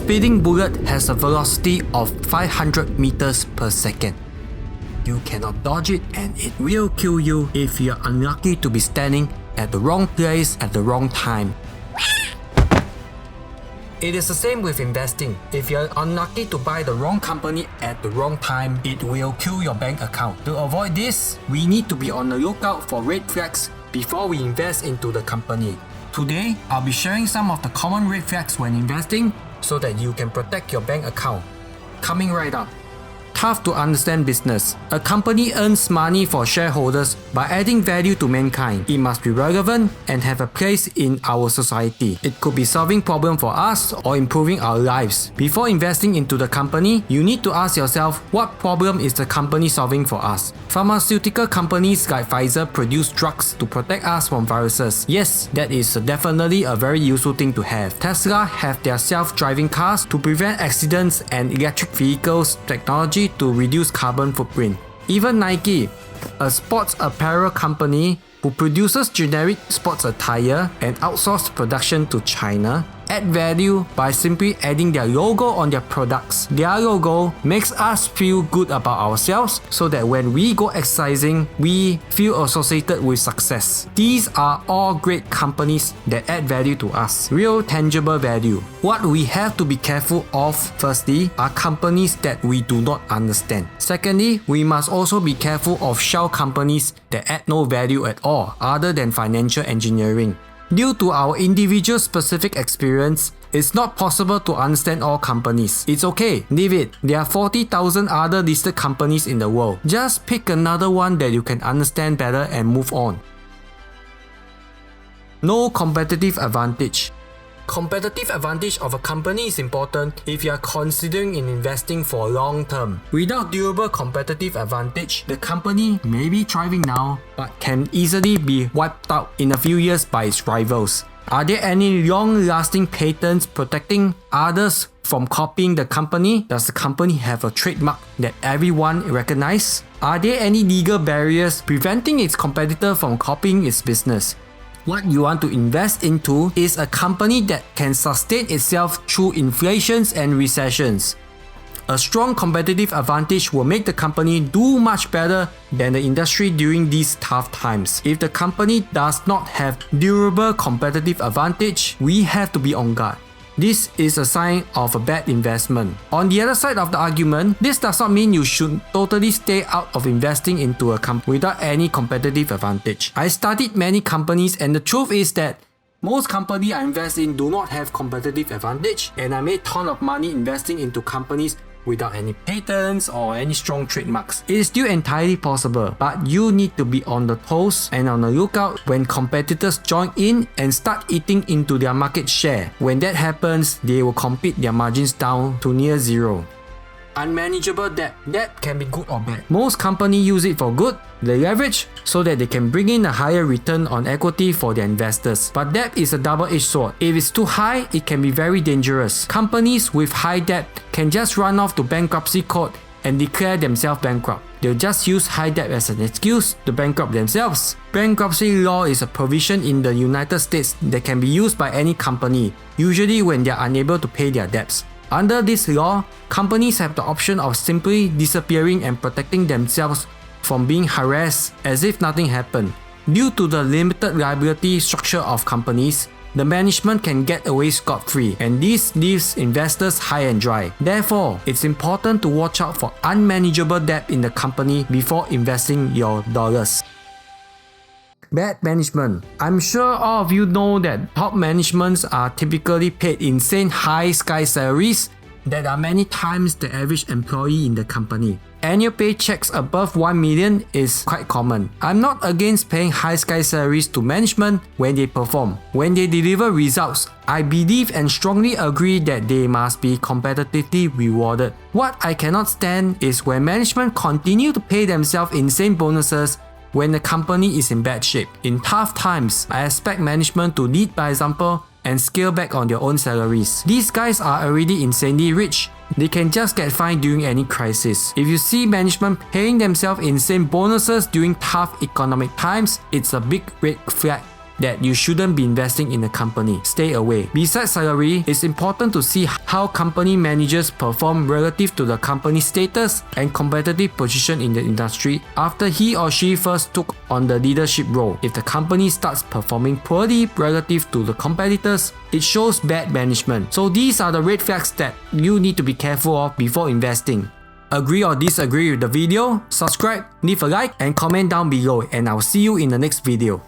speeding bullet has a velocity of 500 meters per second. You cannot dodge it, and it will kill you if you're unlucky to be standing at the wrong place at the wrong time. It is the same with investing. If you're unlucky to buy the wrong company at the wrong time, it will kill your bank account. To avoid this, we need to be on the lookout for red flags before we invest into the company. Today, I'll be sharing some of the common red flags when investing so that you can protect your bank account. Coming right up. Tough to understand business. A company earns money for shareholders by adding value to mankind. It must be relevant and have a place in our society. It could be solving problems for us or improving our lives. Before investing into the company, you need to ask yourself, what problem is the company solving for us? Pharmaceutical companies like Pfizer produce drugs to protect us from viruses. Yes, that is definitely a very useful thing to have. Tesla have their self-driving cars to prevent accidents, and electric vehicles technology to reduce carbon footprint. Even Nike, a sports apparel company who produces generic sports attire and outsourced production to China, add value by simply adding their logo on their products. Their logo makes us feel good about ourselves so that when we go exercising, we feel associated with success. These are all great companies that add value to us. Real tangible value. What we have to be careful of, firstly, are companies that we do not understand. Secondly, we must also be careful of shell companies that add no value at all other than financial engineering. Due to our individual specific experience, it's not possible to understand all companies. It's okay, leave it. There are 40,000 other listed companies in the world. Just pick another one that you can understand better and move on. No competitive advantage. Competitive advantage of a company is important if you are considering in investing for long term. Without durable competitive advantage, the company may be thriving now but can easily be wiped out in a few years by its rivals. Are there any long-lasting patents protecting others from copying the company? Does the company have a trademark that everyone recognizes? Are there any legal barriers preventing its competitor from copying its business? What you want to invest into is a company that can sustain itself through inflations and recessions. A strong competitive advantage will make the company do much better than the industry during these tough times. If the company does not have durable competitive advantage, we have to be on guard. This is a sign of a bad investment. On the other side of the argument, this does not mean you should totally stay out of investing into a company without any competitive advantage. I studied many companies, and the truth is that most companies I invest in do not have competitive advantage, and I made ton of money investing into companies without any patents or any strong trademarks. It is still entirely possible, but you need to be on the toes and on the lookout when competitors join in and start eating into their market share. When that happens, they will compete their margins down to near zero. Unmanageable debt. Debt can be good or bad. Most companies use it for good. They leverage so that they can bring in a higher return on equity for their investors. But debt is a double-edged sword. If it's too high, it can be very dangerous. Companies with high debt can just run off to bankruptcy court and declare themselves bankrupt. They'll just use high debt as an excuse to bankrupt themselves. Bankruptcy law is a provision in the United States that can be used by any company, usually when they are unable to pay their debts. Under this law, companies have the option of simply disappearing and protecting themselves from being harassed as if nothing happened. Due to the limited liability structure of companies, the management can get away scot-free, and this leaves investors high and dry. Therefore, it's important to watch out for unmanageable debt in the company before investing your dollars. Bad management. I'm sure all of you know that top managements are typically paid insane high sky salaries that are many times the average employee in the company. Annual paychecks above 1 million is quite common. I'm not against paying high sky salaries to management when they perform. When they deliver results, I believe and strongly agree that they must be competitively rewarded. What I cannot stand is when management continue to pay themselves insane bonuses when the company is in bad shape. In tough times, I expect management to lead by example and scale back on their own salaries. These guys are already insanely rich. They can just get fined during any crisis. If you see management paying themselves insane bonuses during tough economic times, it's a big red flag. that you shouldn't be investing in a company. Stay away. Besides salary, it's important to see how company managers perform relative to the company's status and competitive position in the industry after he or she first took on the leadership role. If the company starts performing poorly relative to the competitors, it shows bad management. So these are the red flags that you need to be careful of before investing. Agree or disagree with the video? Subscribe, leave a like and comment down below, and I'll see you in the next video.